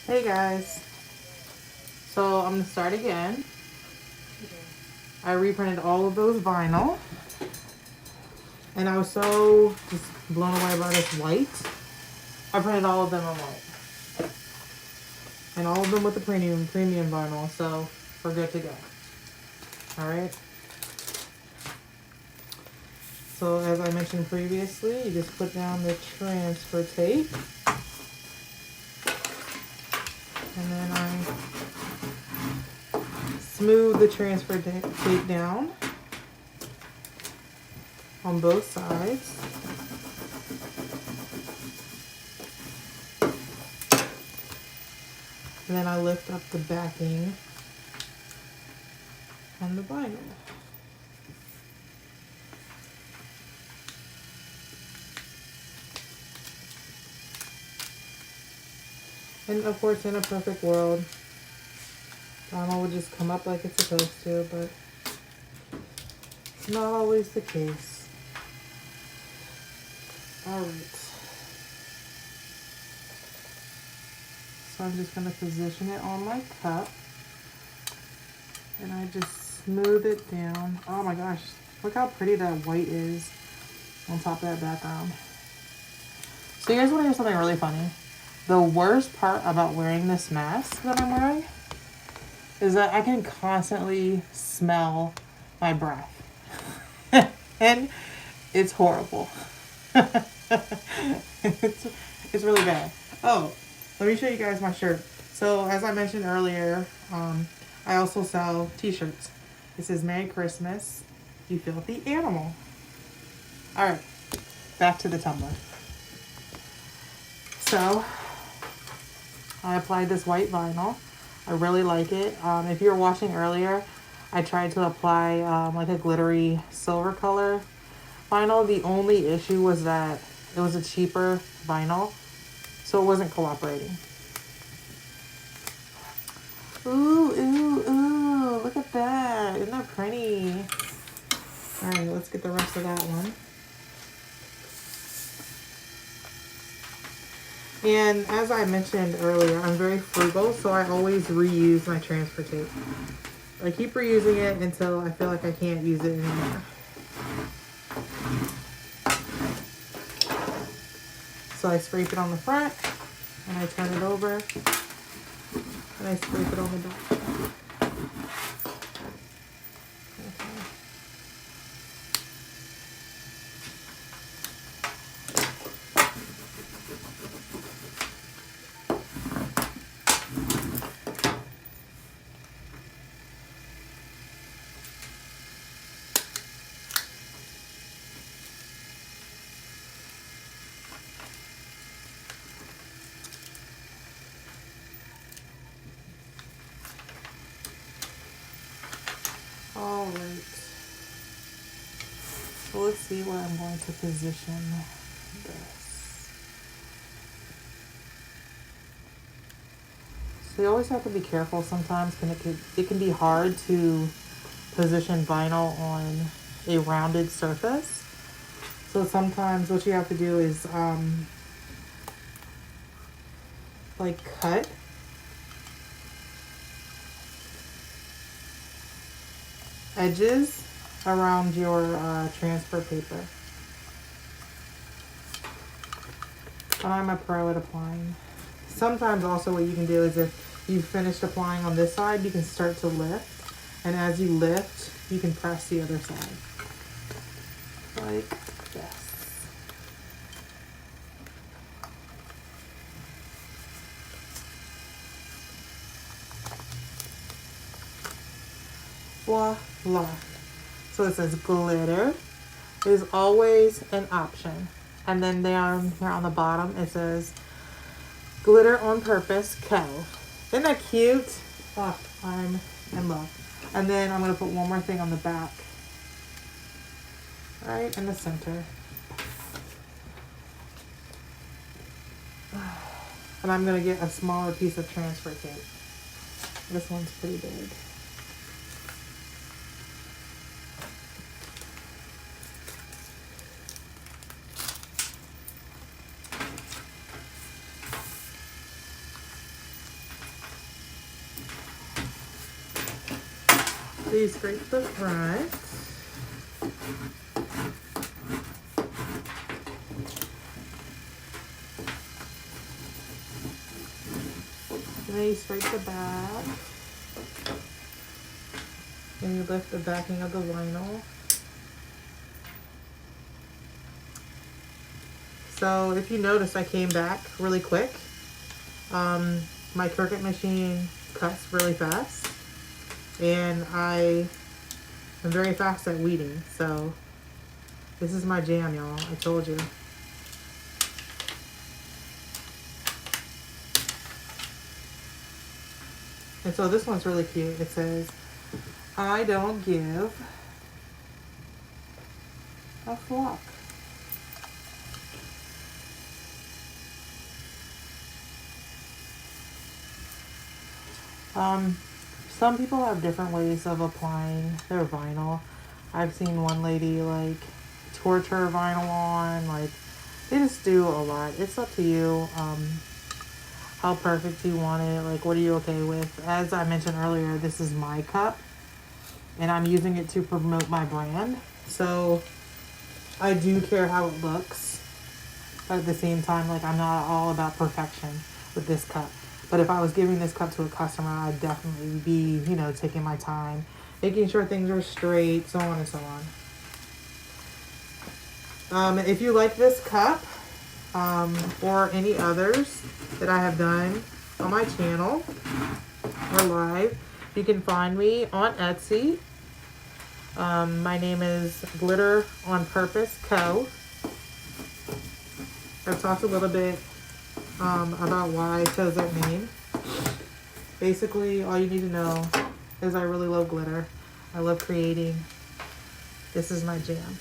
Hey guys, so I'm gonna start again. I reprinted all of those vinyl, and I was so just blown away by this white. I printed all of them in white, and all of them with the premium vinyl, so we're good to go. All right. So as I mentioned previously, you just put down the transfer tape, and then I smooth the transfer tape down on both sides. And then I lift up the backing on the vinyl. And of course, in a perfect world, vinyl would just come up like it's supposed to, but it's not always the case. Alright. So I'm just going to position it on my cup. And I just smooth it down. Oh my gosh, look how pretty that white is on top of that background. So you guys want to hear something really funny? The worst part about wearing this mask that I'm wearing is that I can constantly smell my breath. And it's horrible. it's really bad. Oh, let me show you guys my shirt. So as I mentioned earlier, I also sell t-shirts. It says Merry Christmas, you filthy animal. All right, back to the tumbler. So I applied this white vinyl. I really like it. If you were watching earlier, I tried to apply like a glittery silver color vinyl. The only issue was that it was a cheaper vinyl, so it wasn't cooperating. Ooh, ooh, ooh, look at that. Isn't that pretty? All right, let's get the rest of that one. And as I mentioned earlier, I'm very frugal, so I always reuse my transfer tape. I keep reusing it until I feel like I can't use it anymore. So I scrape it on the front, and I turn it over, and I scrape it on the back. All right. So let's see where I'm going to position this. So you always have to be careful sometimes. It can be hard to position vinyl on a rounded surface. So sometimes what you have to do is like cut edges around your transfer paper. And I'm a pro at applying. Sometimes also what you can do is if you've finished applying on this side, you can start to lift. And as you lift, you can press the other side. Like this. Voila. So it says glitter is always an option. And then down here on the bottom, it says glitter on purpose, Co. Isn't that cute? Oh, I'm in love. And then I'm going to put one more thing on the back. Right in the center. And I'm going to get a smaller piece of transfer tape. This one's pretty big. So you scrape the front. And then you scrape the back. And you lift the backing of the vinyl. So if you notice, I came back really quick. My Cricut machine cuts really fast. And I am very fast at weeding. So this is my jam, y'all. I told you. And so this one's really cute. It says, I don't give a flock. Some people have different ways of applying their vinyl. I've seen one lady like torch her vinyl on, like they just do a lot. It's up to you. How perfect you want it, like what are you okay with. As I mentioned earlier, this is my cup and I'm using it to promote my brand, so I do care how it looks, but at the same time, like I'm not all about perfection with this cup. But if I was giving this cup to a customer, I'd definitely be, you know, taking my time, making sure things are straight, so on and so on. If you like this cup, or any others that I have done on my channel or live, you can find me on Etsy. My name is Glitter on Purpose Co. I've talked a little bit about why I chose that name. Basically, all you need to know is I really love glitter. I love creating. This is my jam.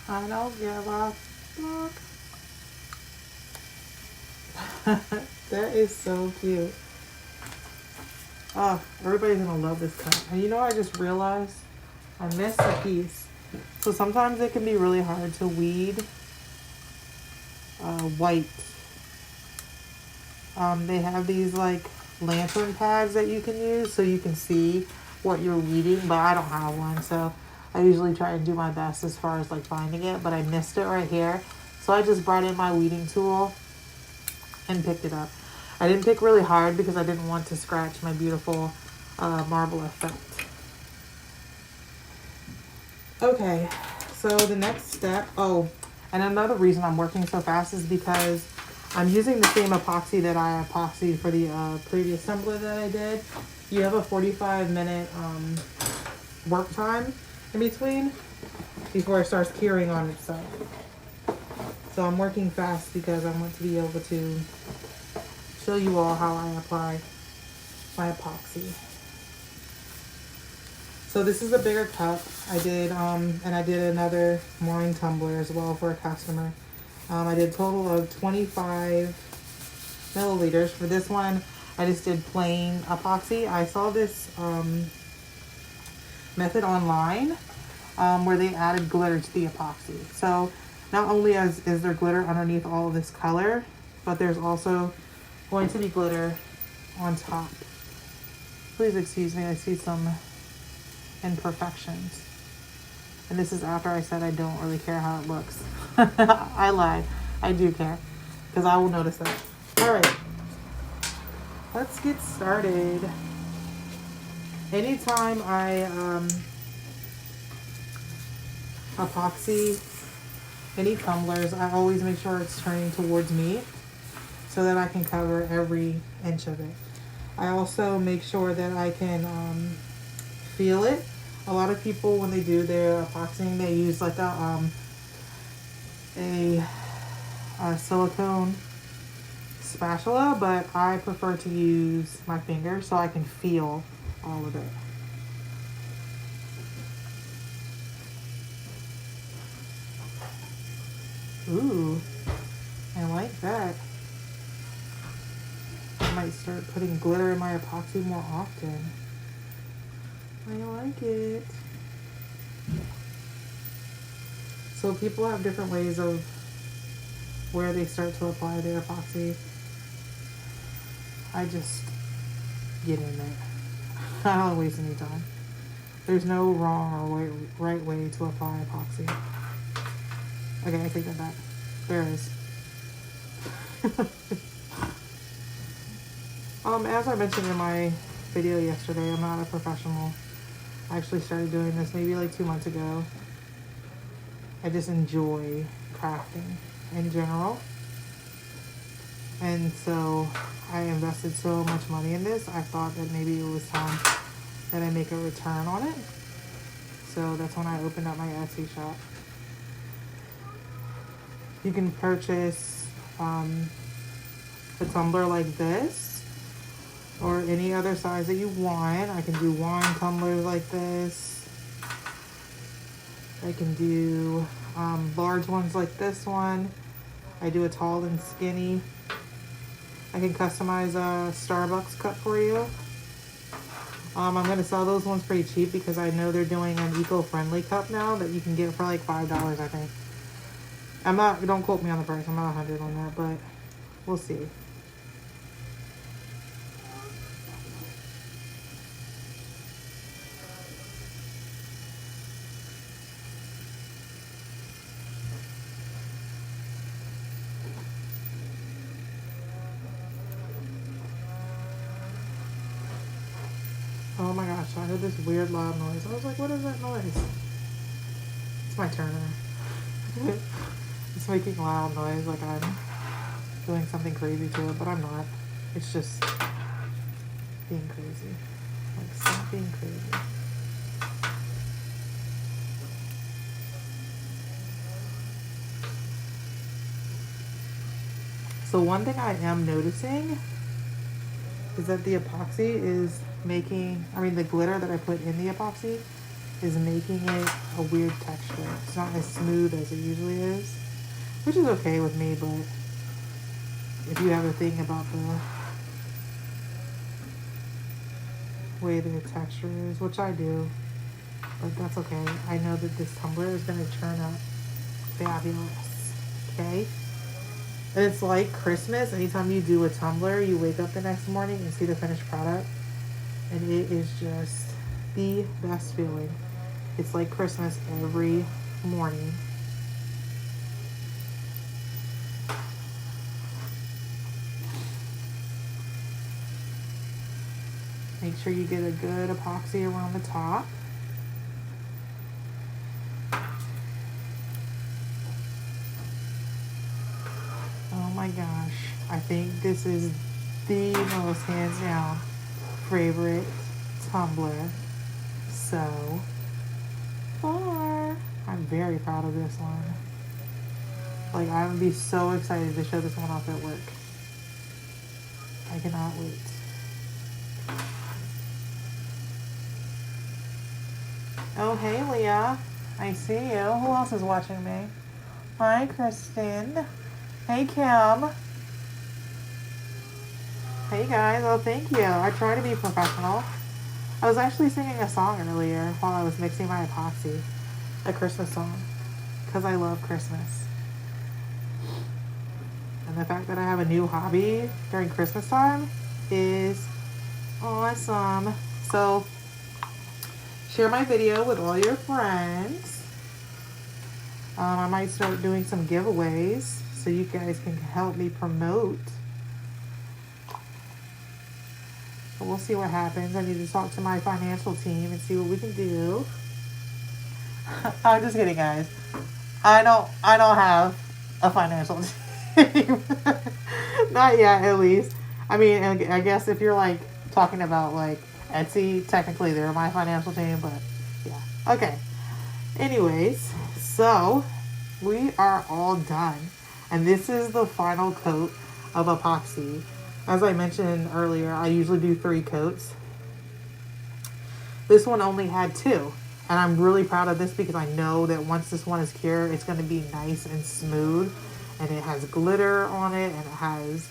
I don't give a fuck. That is so cute. Oh, everybody's gonna love this cup. And you know, I just realized I missed a piece. So sometimes it can be really hard to weed white. They have these like lantern pads that you can use so you can see what you're weeding, but I don't have one, so I usually try and do my best as far as like finding it, but I missed it right here. So I just brought in my weeding tool and picked it up. I didn't pick really hard because I didn't want to scratch my beautiful marble effect. Okay, so the next step, oh, and another reason I'm working so fast is because I'm using the same epoxy that I epoxied for the previous tumbler that I did. You have a 45-minute work time in between before it starts curing on itself. So I'm working fast because I want to be able to show you all how I apply my epoxy. So this is a bigger cup. I did, and I did another morning tumbler as well for a customer. I did a total of 25 milliliters. For this one, I just did plain epoxy. I saw this method online where they added glitter to the epoxy. So not only is there glitter underneath all of this color, but there's also going to be glitter on top. Please excuse me, I see some imperfections. And this is after I said I don't really care how it looks. I lied. I do care, because I will notice that. All right, let's get started. Anytime I epoxy any tumblers, I always make sure it's turning towards me so that I can cover every inch of it. I also make sure that I can feel it. A lot of people, when they do their epoxying, they use like a silicone spatula, but I prefer to use my finger so I can feel all of it. Ooh, I like that. I might start putting glitter in my epoxy more often. I like it. So people have different ways of where they start to apply their epoxy. I just get in it. I don't waste any time. There's no wrong or right way to apply epoxy. Okay, I take that back. There is. As I mentioned in my video yesterday, I'm not a professional. I actually started doing this maybe like 2 months ago. I just enjoy crafting in general. And so I invested so much money in this, I thought that maybe it was time that I make a return on it. So that's when I opened up my Etsy shop. You can purchase a tumbler like this or any other size that you want. I can do wine tumblers like this. I can do large ones like this one. I do a tall and skinny. I can customize a Starbucks cup for you. I'm going to sell those ones pretty cheap because I know they're doing an eco-friendly cup now that you can get for like $5, I think. Don't quote me on the price. I'm not 100 on that, but we'll see. Oh my gosh, I heard this weird loud noise. I was like, what is that noise? It's my Turner. It's making loud noise like I'm doing something crazy to it, but I'm not. It's just being crazy. Like, stop being crazy. So one thing I am noticing is that the epoxy is the glitter that I put in the epoxy is making it a weird texture. It's not as smooth as it usually is, which is okay with me, but if you have a thing about the way the texture is, which I do, but that's okay. I know that this tumbler is going to turn out fabulous, okay? And it's like Christmas. Anytime you do a tumbler, you wake up the next morning and see the finished product, and it is just the best feeling. It's like Christmas every morning. Make sure you get a good epoxy around the top. Oh my gosh. I think this is the most hands down favorite tumbler so far. I'm very proud of this one. Like, I would be so excited to show this one off at work. I cannot wait. Oh, hey, Leah. I see you. Who else is watching me? Hi, Kristen. Hey, Kim. Hey, guys. Oh, thank you. I try to be professional. I was actually singing a song earlier while I was mixing my epoxy. A Christmas song. Because I love Christmas. And the fact that I have a new hobby during Christmas time is awesome. So, share my video with all your friends. I might start doing some giveaways so you guys can help me promote. But we'll see what happens. I need to talk to my financial team and see what we can do. I'm just kidding, guys. I don't have a financial team. Not yet, at least. I mean, I guess if you're like talking about like Etsy, technically they're my financial team, but yeah. Okay. Anyways, so we are all done. And this is the final coat of epoxy. As I mentioned earlier, I usually do 3 coats. This one only had 2. And I'm really proud of this because I know that once this one is cured, it's going to be nice and smooth. And it has glitter on it, and it has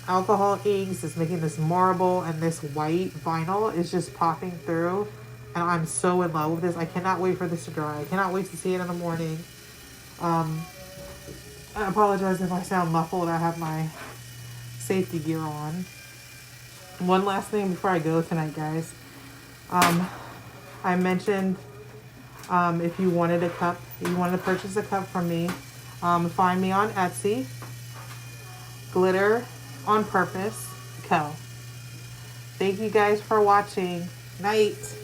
alcohol inks. It's making this marble, and this white vinyl is just popping through. And I'm so in love with this. I cannot wait for this to dry. I cannot wait to see it in the morning. I apologize if I sound muffled. I have my safety gear on. One last thing before I go tonight, guys. I mentioned if you wanted a cup, if you wanted to purchase a cup from me, find me on Etsy. Glitter on Purpose Co. Thank you guys for watching. Night.